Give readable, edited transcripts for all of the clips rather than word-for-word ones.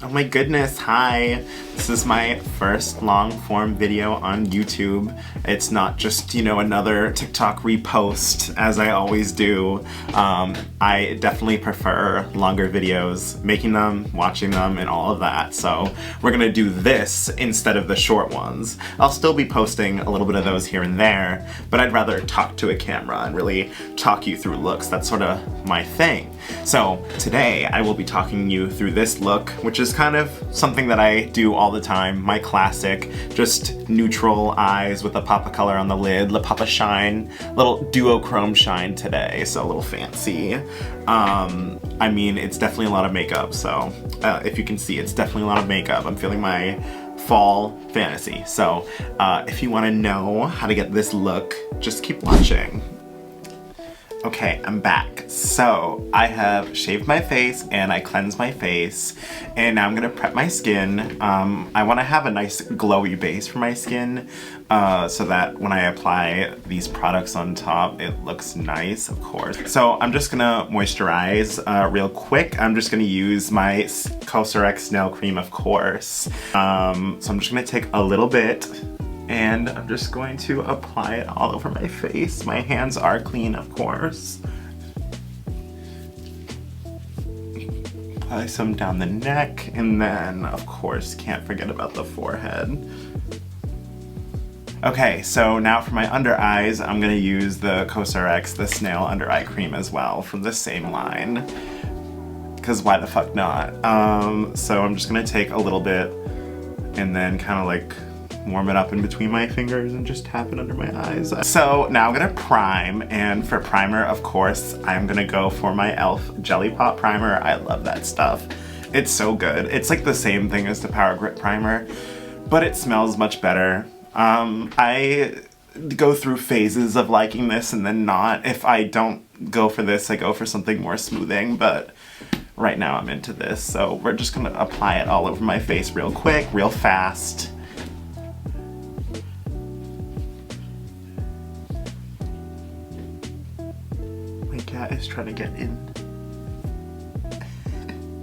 Oh my goodness, hi! This is my first long-form video on YouTube. It's not just, you know, another TikTok repost, as I always do. I definitely prefer longer videos, making them, watching them, and all of that. So we're gonna do this instead of the short ones. I'll still be posting a little bit of those here and there, but I'd rather talk to a camera and really talk you through looks. That's sort of my thing. So today I will be talking you through this look, which is kind of something that I do all the time. My classic, just neutral eyes with a pop of color on the lid, La Papa Shine, little duochrome shine today, so a little fancy. I mean, it's definitely a lot of makeup, so if you can see, it's definitely a lot of makeup. I'm feeling my fall fantasy. So if you want to know how to get this look, just keep watching. Okay, I'm back. So I have shaved my face and I cleansed my face, and now I'm gonna prep my skin. I want to have a nice glowy base for my skin so that when I apply these products on top, it looks nice, of course. So I'm just gonna moisturize real quick. I'm just gonna use my COSRX nail cream, of course. So I'm just gonna take a little bit, and I'm just going to apply it all over my face. My hands are clean, of course. Apply some down the neck, and then, of course, can't forget about the forehead. Okay, so now for my under eyes, I'm gonna use the COSRX, the Snail Under Eye Cream as well, from the same line. Because why the fuck not? So I'm just gonna take a little bit, and then kind of like warm it up in between my fingers and just tap it under my eyes. So now I'm gonna prime, and for primer, of course, I'm gonna go for my e.l.f. Jelly Pop Primer. I love that stuff. It's so good. It's like the same thing as the Power Grip Primer, but it smells much better. I go through phases of liking this and then not. If I don't go for this, I go for something more smoothing, but right now I'm into this. So we're just gonna apply it all over my face real quick, real fast. Cat is trying to get in.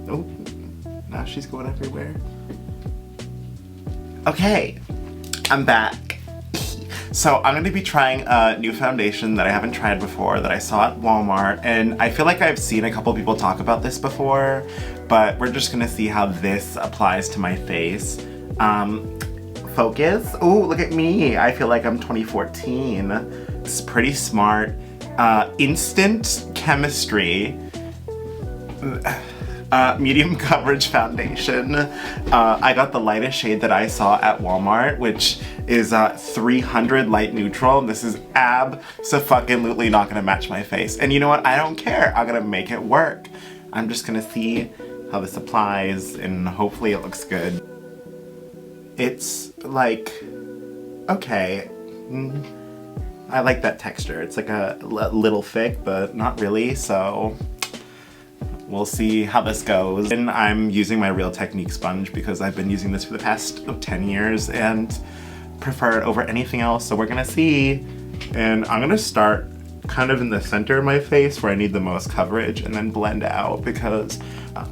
Oh, now she's going everywhere. Okay, I'm back. So I'm going to be trying a new foundation that I haven't tried before, that I saw at Walmart, and I feel like I've seen a couple people talk about this before, but we're just going to see how this applies to my face. Focus. Oh, look at me. I feel like I'm 2014. It's pretty smart. Instant Chemistry medium coverage foundation. I got the lightest shade that I saw at Walmart, which is 300 light neutral. This is abso-fucking-lutely not gonna match my face. And you know what? I don't care. I'm gonna make it work. I'm just gonna see how this applies, and hopefully it looks good. It's like, okay. I like that texture. It's like a little thick, but not really, so we'll see how this goes. And I'm using my Real Technique sponge because I've been using this for the past 10 years and prefer it over anything else, so we're gonna see. And I'm gonna start kind of in the center of my face where I need the most coverage, and then blend out because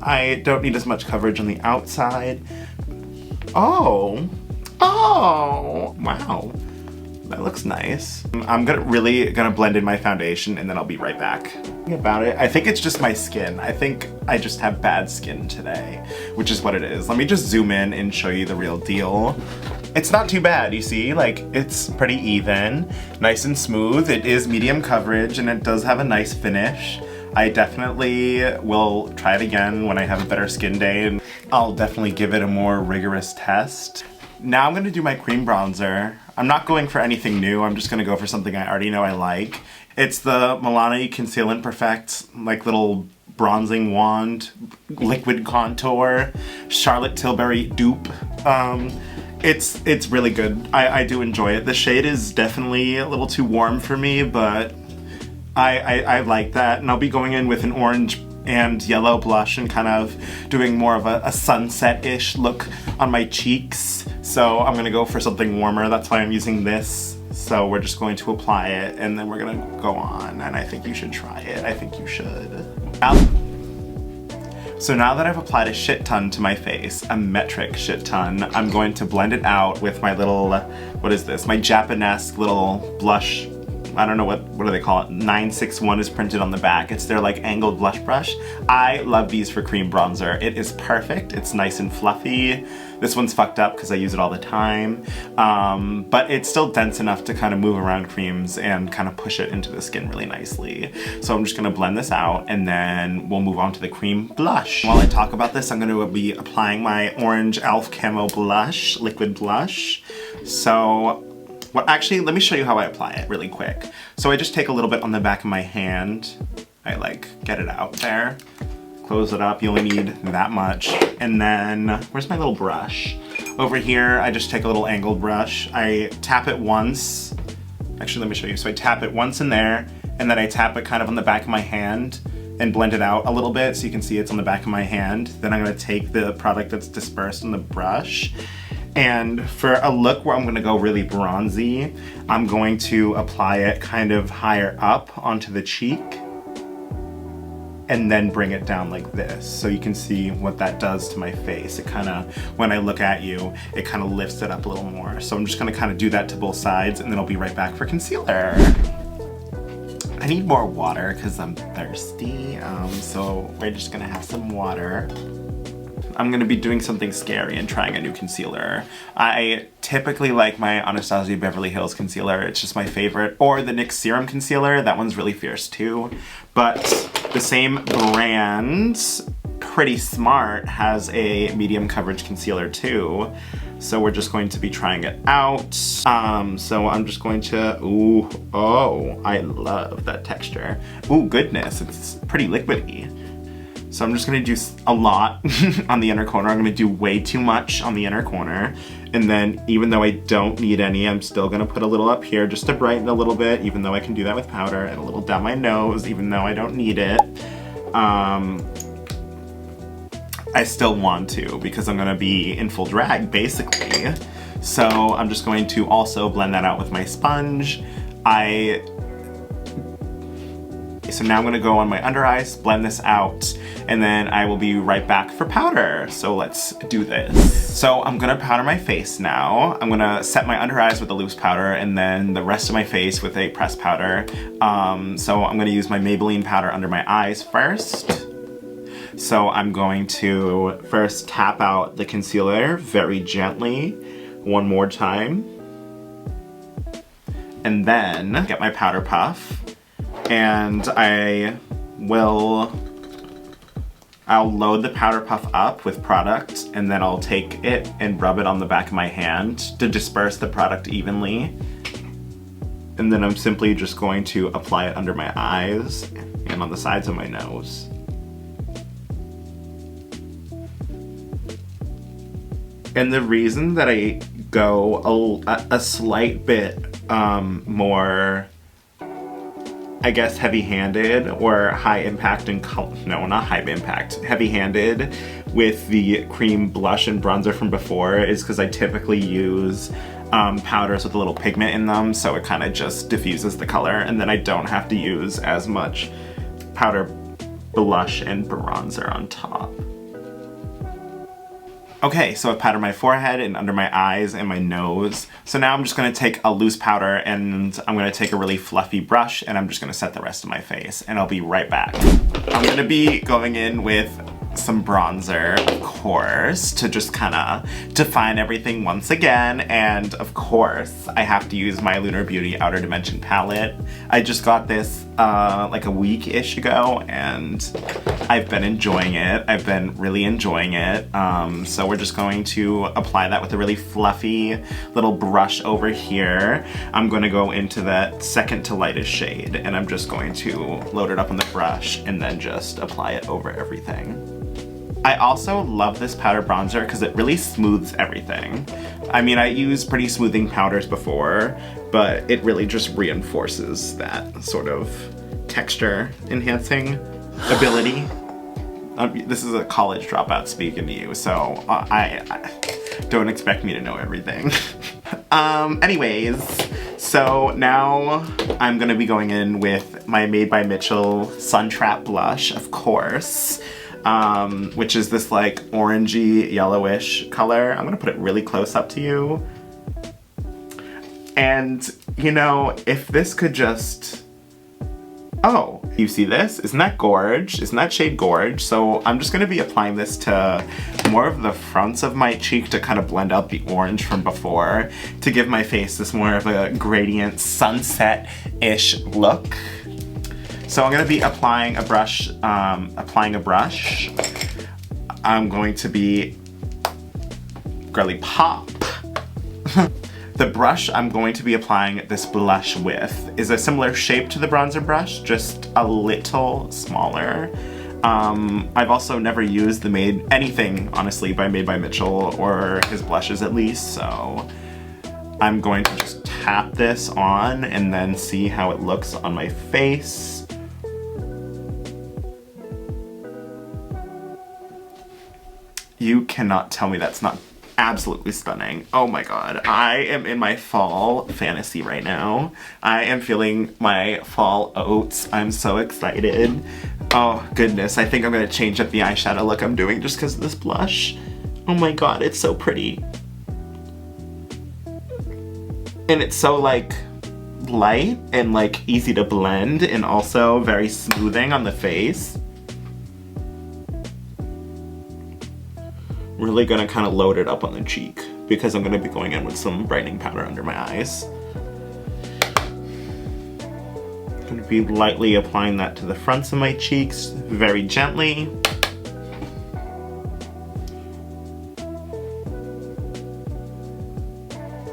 I don't need as much coverage on the outside. Oh, wow. That looks nice. I'm really gonna blend in my foundation, and then I'll be right back. About it, I think it's just my skin. I think I just have bad skin today, which is what it is. Let me just zoom in and show you the real deal. It's not too bad, you see? Like, it's pretty even, nice and smooth. It is medium coverage, and it does have a nice finish. I definitely will try it again when I have a better skin day, and I'll definitely give it a more rigorous test. Now I'm gonna do my cream bronzer. I'm not going for anything new. I'm just gonna go for something I already know I like. It's the Milani Conceal and Perfect, like little bronzing wand, liquid contour, Charlotte Tilbury dupe. It's really good. I do enjoy it. The shade is definitely a little too warm for me, but I like that. And I'll be going in with an orange and yellow blush and kind of doing more of a sunset-ish look on my cheeks. So I'm gonna go for something warmer. That's why I'm using this. So we're just going to apply it, and then we're gonna go on, and I think you should try it. I think you should. So now that I've applied a shit ton to my face, a metric shit ton, I'm going to blend it out with my little, what is this? My Japanesque little blush. I don't know what do they call it? 961 is printed on the back. It's their like angled blush brush. I love these for cream bronzer. It is perfect. It's nice and fluffy. This one's fucked up because I use it all the time. But it's still dense enough to kind of move around creams and kind of push it into the skin really nicely. So I'm just gonna blend this out and then we'll move on to the cream blush. While I talk about this, I'm gonna be applying my orange e.l.f. Camo blush, liquid blush. So, well, actually, let me show you how I apply it really quick. So I just take a little bit on the back of my hand. I like get it out there, close it up. You only need that much. And then, where's my little brush? Over here, I just take a little angled brush. I tap it once. Actually, let me show you. So I tap it once in there, and then I tap it kind of on the back of my hand and blend it out a little bit so you can see it's on the back of my hand. Then I'm gonna take the product that's dispersed on the brush, and for a look where I'm gonna go really bronzy, I'm going to apply it kind of higher up onto the cheek and then bring it down like this. So you can see what that does to my face. It kind of, when I look at you, it kind of lifts it up a little more. So I'm just gonna kind of do that to both sides and then I'll be right back for concealer. I need more water because I'm thirsty. So we're just gonna have some water. I'm gonna be doing something scary and trying a new concealer. I typically like my Anastasia Beverly Hills concealer. It's just my favorite. Or the NYX Serum Concealer. That one's really fierce too. But the same brand, Pretty Smart, has a medium coverage concealer too. So we're just going to be trying it out. So I'm just going to, ooh, oh, I love that texture. Ooh, goodness, it's pretty liquidy. So I'm just gonna do a lot on the inner corner. I'm gonna do way too much on the inner corner. And then even though I don't need any, I'm still gonna put a little up here just to brighten a little bit, even though I can do that with powder, and a little down my nose, even though I don't need it. I still want to because I'm gonna be in full drag, basically. So I'm just going to also blend that out with my sponge. So now I'm gonna go on my under eyes, blend this out, and then I will be right back for powder. So let's do this. So I'm gonna powder my face now. I'm gonna set my under eyes with a loose powder and then the rest of my face with a pressed powder. So I'm gonna use my Maybelline powder under my eyes first. So I'm going to first tap out the concealer very gently one more time. And then get my powder puff. And I'll load the powder puff up with product and then I'll take it and rub it on the back of my hand to disperse the product evenly. And then I'm simply just going to apply it under my eyes and on the sides of my nose. And the reason that I go a slight bit more, I guess, heavy-handed or high impact and no, not high impact, heavy-handed with the cream blush and bronzer from before is because I typically use powders with a little pigment in them, so it kind of just diffuses the color, and then I don't have to use as much powder, blush, and bronzer on top. Okay, so I've powdered my forehead and under my eyes and my nose. So now I'm just gonna take a loose powder and I'm gonna take a really fluffy brush and I'm just gonna set the rest of my face and I'll be right back. I'm gonna be going in with some bronzer, of course, to just kind of define everything once again. And of course, I have to use my Lunar Beauty Outer Dimension palette. I just got this like a week-ish ago and I've been enjoying it. I've been really enjoying it. So we're just going to apply that with a really fluffy little brush over here. I'm going to go into that second to lightest shade and I'm just going to load it up on the brush and then just apply it over everything. I also love this powder bronzer because it really smooths everything. I mean, I used pretty smoothing powders before, but it really just reinforces that sort of texture enhancing ability. This is a college dropout speaking to you, so I don't expect me to know everything. Anyways, so now I'm gonna be going in with my Made by Mitchell Sun Trap blush, of course. which is this like orangey yellowish color. I'm gonna put it really close up to you. And, you know, if this could just... Oh, you see this? Isn't that gorge? Isn't that shade gorge? So I'm just gonna be applying this to more of the fronts of my cheek to kind of blend out the orange from before, to give my face this more of a gradient sunset-ish look. So I'm gonna be applying a brush, I'm going to be girly pop. The brush I'm going to be applying this blush with is a similar shape to the bronzer brush, just a little smaller. I've also never used the anything, honestly, by Made by Mitchell, or his blushes at least, so I'm going to just tap this on and then see how it looks on my face. You cannot tell me that's not absolutely stunning. Oh my god, I am in my fall fantasy right now. I am feeling my fall oats. I'm so excited. Oh goodness, I think I'm gonna change up the eyeshadow look I'm doing just because of this blush. Oh my god, it's so pretty. And it's so like light and like easy to blend and also very smoothing on the face. Really gonna kind of load it up on the cheek because I'm gonna be going in with some brightening powder under my eyes. I'm gonna be lightly applying that to the fronts of my cheeks, very gently.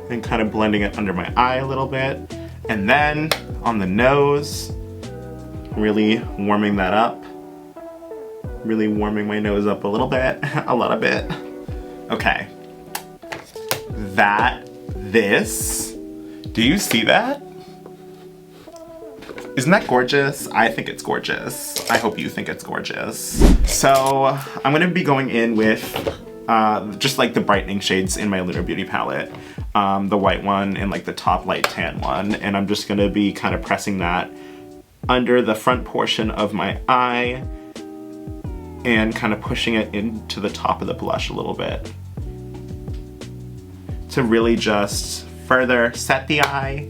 And kind of blending it under my eye a little bit. And then on the nose, really warming that up. Really warming my nose up a little bit, a lot of it. Okay. Do you see that? Isn't that gorgeous? I think it's gorgeous. I hope you think it's gorgeous. So I'm gonna be going in with just like the brightening shades in my Lunar Beauty palette. The white one and like the top light tan one. And I'm just gonna be kind of pressing that under the front portion of my eye and kind of pushing it into the top of the blush a little bit to really just further set the eye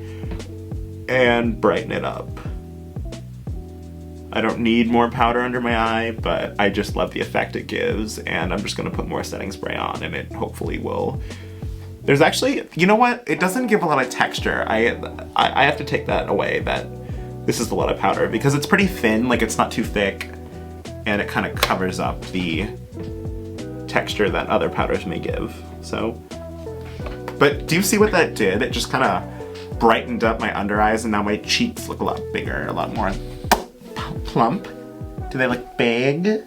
and brighten it up. I don't need more powder under my eye, but I just love the effect it gives, and I'm just gonna put more setting spray on and it hopefully will. There's actually, you know what? It doesn't give a lot of texture. I have to take that away, that this is a lot of powder, because it's pretty thin, like it's not too thick, and it kind of covers up the texture that other powders may give, so. But do you see what that did? It just kind of brightened up my under eyes, and now my cheeks look a lot bigger, a lot more plump. Do they look big?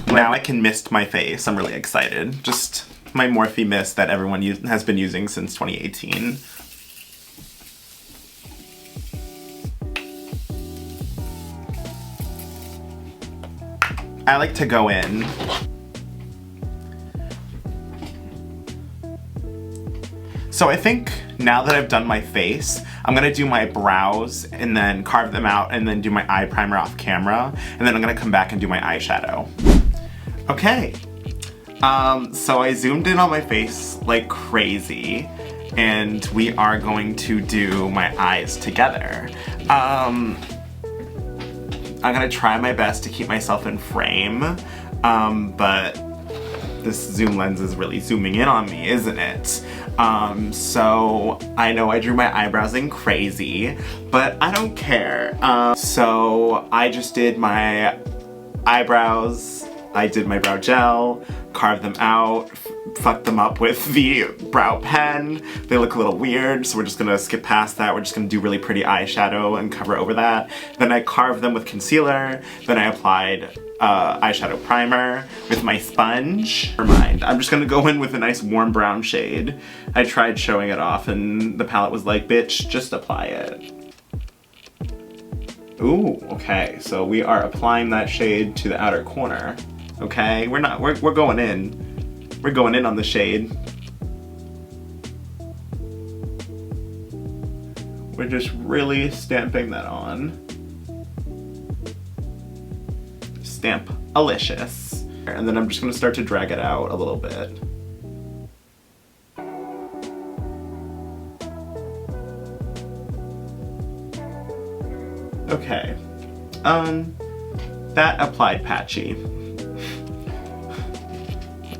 Now I can mist my face. I'm really excited. Just my Morphe mist that everyone has been using since 2018. I like to go in. So I think now that I've done my face, I'm gonna do my brows and then carve them out and then do my eye primer off camera. And then I'm gonna come back and do my eyeshadow. Okay. So I zoomed in on my face like crazy, and we are going to do my eyes together. I'm gonna try my best to keep myself in frame, but this zoom lens is really zooming in on me, isn't it? So I know I drew my eyebrows in crazy, but I don't care. So I just did my eyebrows, I did my brow gel, carved them out, fucked them up with the brow pen. They look a little weird, so we're just gonna skip past that. We're just gonna do really pretty eyeshadow and cover over that. Then I carved them with concealer. Then I applied eyeshadow primer with my sponge. Never mind, I'm just gonna go in with a nice warm brown shade. I tried showing it off and the palette was like, bitch, just apply it. Ooh, okay, so we are applying that shade to the outer corner. Okay, we're going in. We're going in on the shade. We're just really stamping that on. Stamp-alicious. And then I'm just gonna start to drag it out a little bit. Okay, that applied patchy.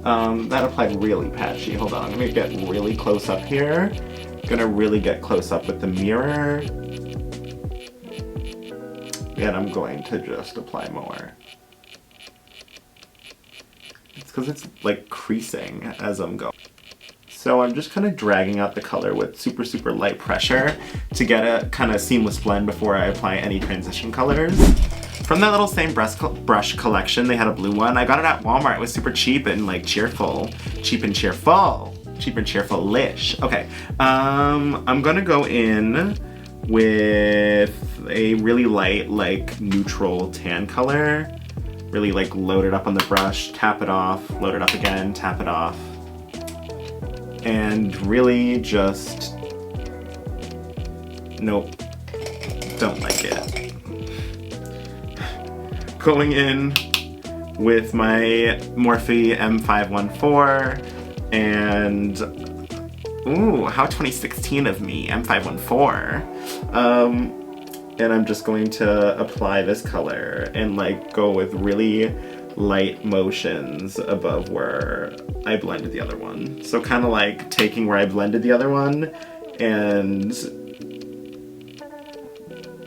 That applied really patchy. Hold on, I'm gonna get really close up here. Gonna really get close up with the mirror. And I'm going to just apply more. It's because it's like creasing as I'm going. So I'm just kind of dragging out the color with super, super light pressure to get a kind of seamless blend before I apply any transition colors. From that little same brush collection, they had a blue one. I got it at Walmart. It was super cheap and like cheerful. Cheap and cheerful. Cheap and cheerful-ish. Okay, I'm gonna go in with a really light, like neutral tan color. Really like load it up on the brush, tap it off, load it up again, tap it off. And really just, nope, don't like it. Going in with my Morphe M514 and, ooh, how 2016 of me, M514. And I'm just going to apply this color and like go with really light motions above where I blended the other one. So kind of like taking where I blended the other one and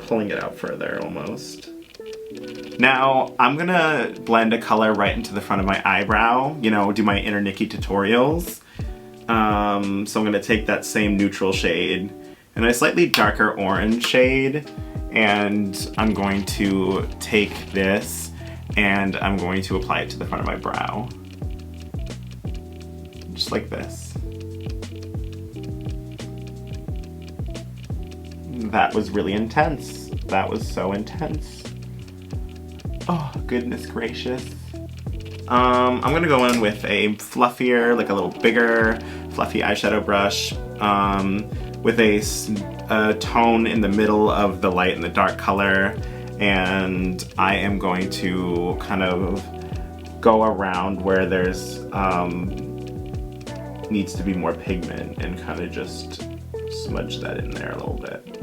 pulling it out further almost. Now I'm gonna blend a color right into the front of my eyebrow, you know, do my inner Nikki tutorials. So I'm gonna take that same neutral shade and a slightly darker orange shade, and I'm going to take this and I'm going to apply it to the front of my brow. Just like this. That was really intense. That was so intense. Oh, goodness gracious. I'm gonna go in with a fluffier, like a little bigger, fluffy eyeshadow brush with a tone in the middle of the light and the dark color. And I am going to kind of go around where there's needs to be more pigment and kind of just smudge that in there a little bit.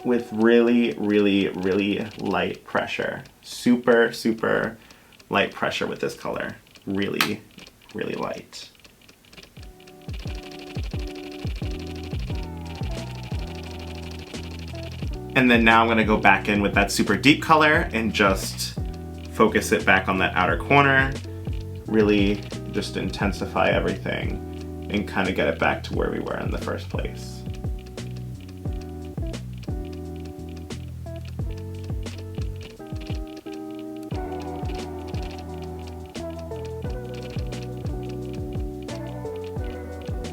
With really, really, really light pressure. Super, super light pressure with this color. Really, really light. And then now I'm gonna go back in with that super deep color and just focus it back on that outer corner. Really just intensify everything and kind of get it back to where we were in the first place.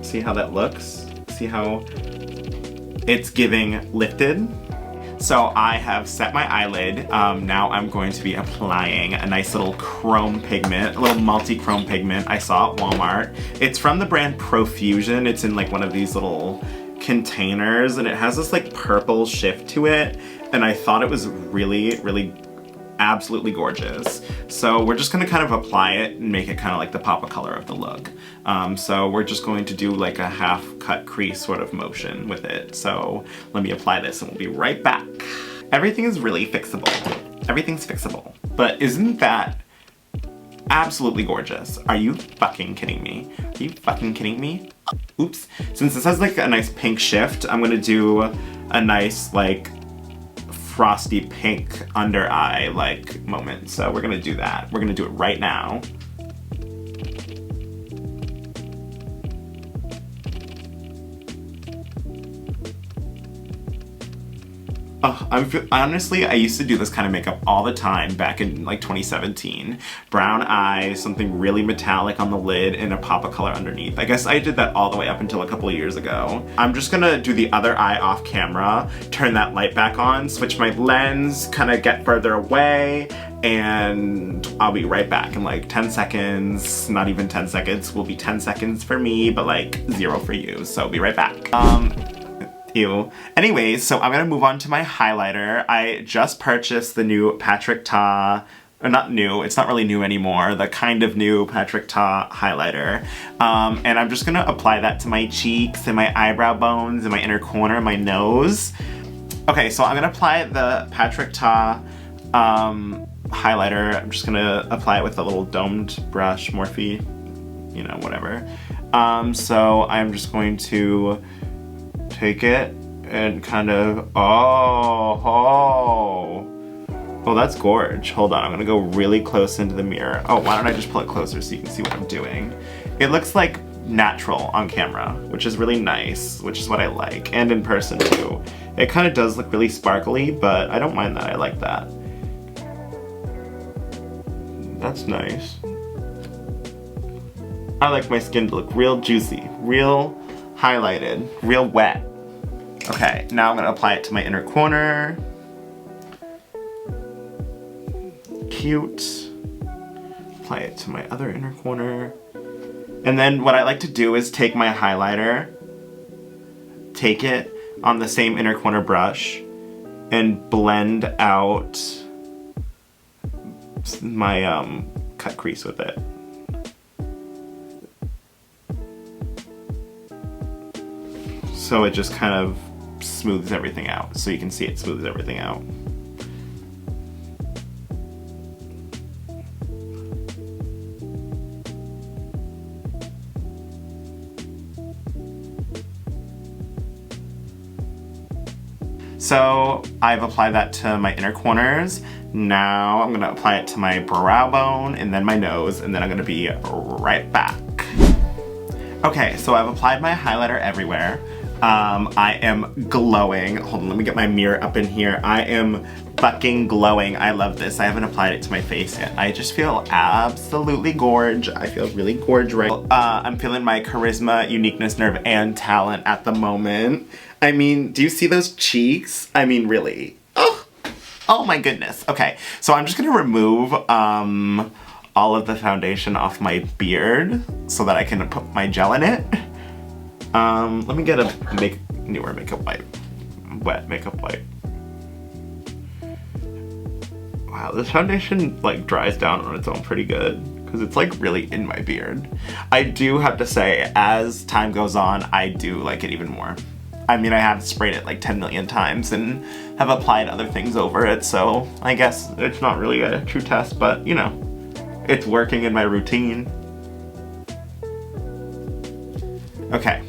See how that looks? See how it's giving lifted? So I have set my eyelid. Now I'm going to be applying a nice little chrome pigment, a little multi-chrome pigment I saw at Walmart. It's from the brand Profusion. It's in like one of these little containers and it has this like purple shift to it. And I thought it was really, really absolutely gorgeous. So we're just gonna kind of apply it and make it kind of like the pop of color of the look. So we're just going to do like a half cut crease sort of motion with it. So let me apply this and we'll be right back. Everything is really fixable. Everything's fixable. But isn't that absolutely gorgeous? Are you fucking kidding me? Are you fucking kidding me? Oops. Since this has like a nice pink shift, I'm gonna do a nice like frosty pink under eye like moment. So we're gonna do that. We're gonna do it right now. Oh, honestly, I used to do this kind of makeup all the time back in like 2017. Brown eyes, something really metallic on the lid, and a pop of color underneath. I guess I did that all the way up until a couple of years ago. I'm just gonna do the other eye off camera, turn that light back on, switch my lens, kind of get further away, and I'll be right back in like 10 seconds. Not even 10 seconds, will be 10 seconds for me, but like 0 for you, so I'll be right back. Anyways, so I'm gonna move on to my highlighter. I just purchased the new Patrick Ta or not new, it's not really new anymore, the kind of new Patrick Ta highlighter. And I'm just gonna apply that to my cheeks and my eyebrow bones and my inner corner, my nose. Okay, so I'm gonna apply the Patrick Ta highlighter. I'm just gonna apply it with a little domed brush, Morphe, you know, whatever. So I'm just going to take it and kind of, oh, that's gorge. Hold on, I'm gonna go really close into the mirror. Oh, why don't I just pull it closer so you can see what I'm doing? It looks like natural on camera, which is really nice, which is what I like, and in person too. It kind of does look really sparkly, but I don't mind that, I like that. That's nice. I like my skin to look real juicy, real highlighted, real wet. Okay, now I'm gonna apply it to my inner corner. Cute. Apply it to my other inner corner. And then what I like to do is take my highlighter, take it on the same inner corner brush, and blend out my cut crease with it. So it just kind of smooths everything out. So you can see it smooths everything out. So I've applied that to my inner corners. Now I'm gonna apply it to my brow bone and then my nose, and then I'm gonna be right back. Okay, so I've applied my highlighter everywhere. I am glowing. Hold on, let me get my mirror up in here. I am fucking glowing. I love this. I haven't applied it to my face yet. I just feel absolutely gorge. I feel really gorge right. I'm feeling my charisma, uniqueness, nerve, and talent at the moment. I mean, do you see those cheeks? I mean, really. Oh my goodness. Okay, so I'm just gonna remove all of the foundation off my beard so that I can put my gel in it. Let me get a newer makeup wipe. Wet makeup wipe. Wow, this foundation like dries down on its own pretty good because it's like really in my beard. I do have to say, as time goes on, I do like it even more. I mean, I have sprayed it like 10 million times and have applied other things over it, so I guess it's not really a true test, but you know, it's working in my routine. Okay.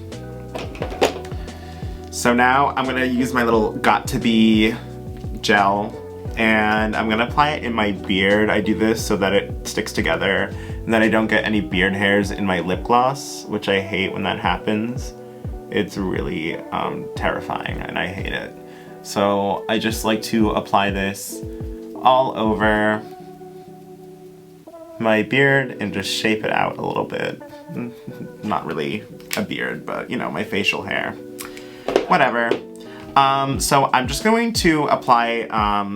So now I'm gonna use my little Got2b gel and I'm gonna apply it in my beard. I do this so that it sticks together and that I don't get any beard hairs in my lip gloss, which I hate when that happens. It's really terrifying and I hate it. So I just like to apply this all over my beard and just shape it out a little bit. Not really a beard, but you know, my facial hair. Whatever. So I'm just going to apply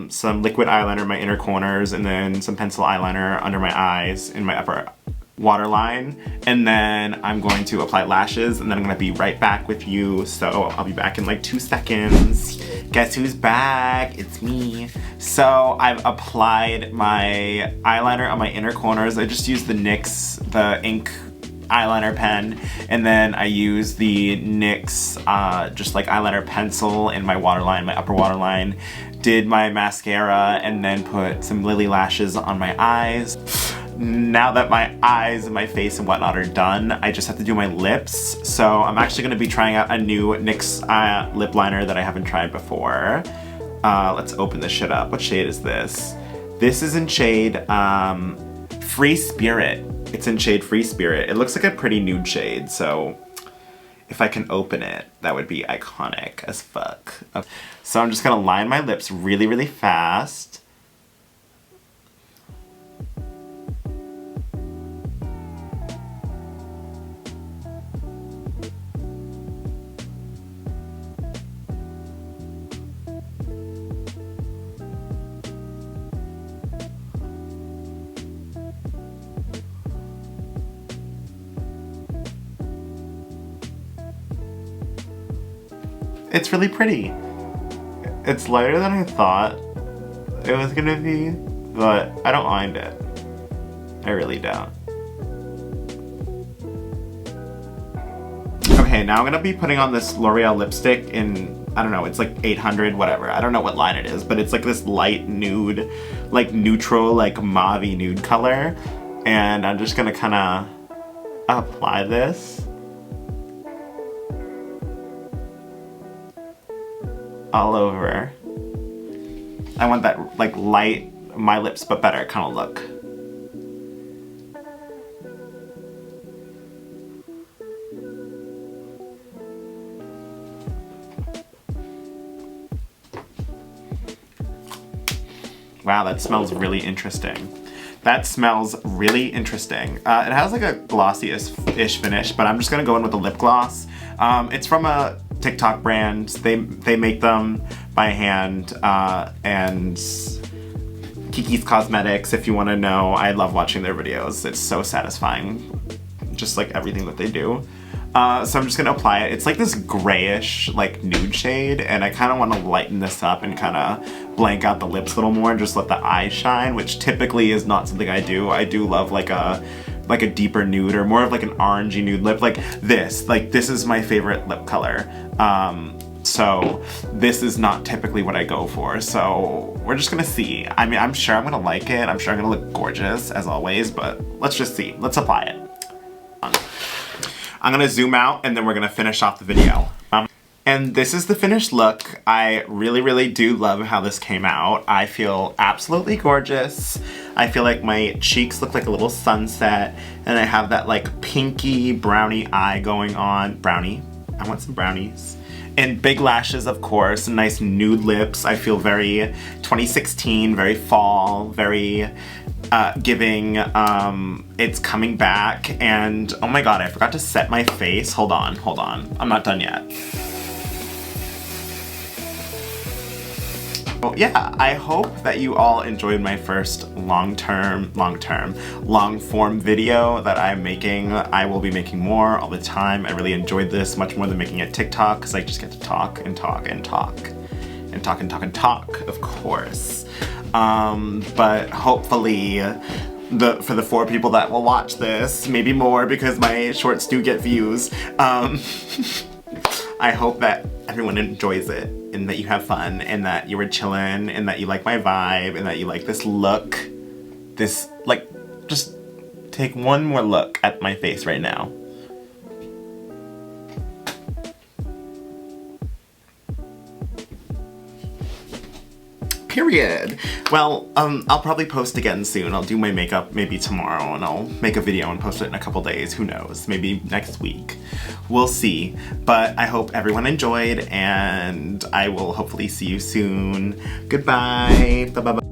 some liquid eyeliner in my inner corners and then some pencil eyeliner under my eyes in my upper waterline, and then I'm going to apply lashes, and then I'm gonna be right back with you. So I'll be back in like 2 seconds. Guess who's back? It's me. So I've applied my eyeliner on my inner corners. I just used the NYX, the ink eyeliner pen, and then I use the NYX just like eyeliner pencil in my waterline, my upper waterline. Did my mascara and then put some lily lashes on my eyes. Now that my eyes and my face and whatnot are done, I just have to do my lips. So I'm actually gonna be trying out a new NYX lip liner that I haven't tried before. Let's open this shit up. What shade is this? This is in shade Free Spirit. It's in shade Free Spirit. It looks like a pretty nude shade, so if I can open it, that would be iconic as fuck. Okay. So I'm just gonna line my lips really, really fast. It's really pretty. It's lighter than I thought it was gonna be, but I don't mind it. I really don't. Okay, now I'm gonna be putting on this L'Oreal lipstick in, I don't know, it's like 800, whatever. I don't know what line it is, but it's like this light nude, like neutral, like mauve-y nude color. And I'm just gonna kinda apply this all over. I want that like light, my lips but better kind of look. Wow, that smells really interesting. That smells really interesting. It has like a glossy-ish finish, but I'm just gonna go in with a lip gloss. It's from a TikTok brand. They make them by hand, and Kiki's Cosmetics, if you wanna know. I love watching their videos. It's so satisfying, just like everything that they do. So I'm just gonna apply it. It's like this grayish, like nude shade, and I kind of want to lighten this up and kind of blank out the lips a little more and just let the eyes shine, which typically is not something I do. I do love like a deeper nude or more of like an orangey nude lip, like this. Like this is my favorite lip color. So this is not typically what I go for. So we're just gonna see. I mean, I'm sure I'm gonna like it. I'm sure I'm gonna look gorgeous as always, but let's just see. Let's apply it. I'm gonna zoom out and then we're gonna finish off the video. And this is the finished look. I really, really do love how this came out. I feel absolutely gorgeous. I feel like my cheeks look like a little sunset, and I have that like pinky brownie eye going on. Brownie, I want some brownies. And big lashes, of course, and nice nude lips. I feel very 2016, very fall, very giving, it's coming back. And oh my god, I forgot to set my face. Hold on, I'm not done yet. Well, yeah, I hope that you all enjoyed my first long form video that I'm making. I will be making more all the time. I really enjoyed this much more than making a TikTok, because I just get to talk and talk and talk and talk and talk and talk, of course. But hopefully for the 4 people that will watch this, maybe more because my shorts do get views, I hope that everyone enjoys it and that you have fun and that you were chillin' and that you like my vibe and that you like this look. This, like, just take one more look at my face right now. Period. Well, I'll probably post again soon. I'll do my makeup maybe tomorrow and I'll make a video and post it in a couple days. Who knows? Maybe next week. We'll see. But I hope everyone enjoyed and I will hopefully see you soon. Goodbye. Bye-bye.